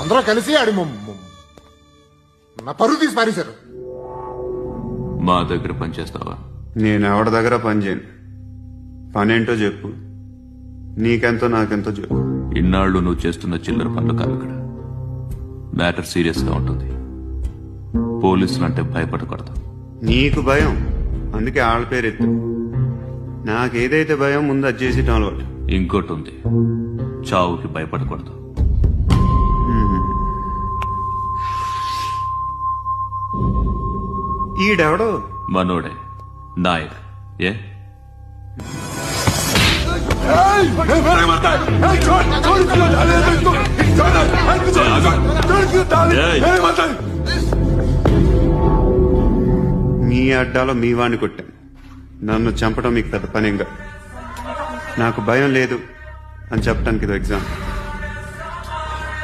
అందరూ కలిసి ఆడి నా పరువు తీసి పారేశారు. మా దగ్గర పనిచేస్తావా? నేను ఎవరి దగ్గర పని చేయను. పనేంటో చెప్పు, నీకెంతో నాకెంతో చెప్పు. ఇన్నాళ్ళు నువ్వు చేస్తున్న చిల్లర పనులు కాదు ఇక్కడ. మ్యాటర్ సీరియస్ గా ఉంటుంది. పోలీసులు అంటే భయపడకూడదు. నీకు భయం, అందుకే ఆళ్ళ పేరు ఎత్తు. నాకేదైతే భయం ముందు అది చేసేటం అలవాటు. ఇంకోటి ఉంది, చావుకి భయపడకూడదు. ఈడెవడో మనోడే నాయక్. ఏ మీ అడ్డాలో మీ వాణ్ణి కొట్టాను. నన్ను చంపడం మీకు పెద్ద పనేంగా. నాకు భయం లేదు అని చెప్పడానికి ఇది ఎగ్జాంపుల్.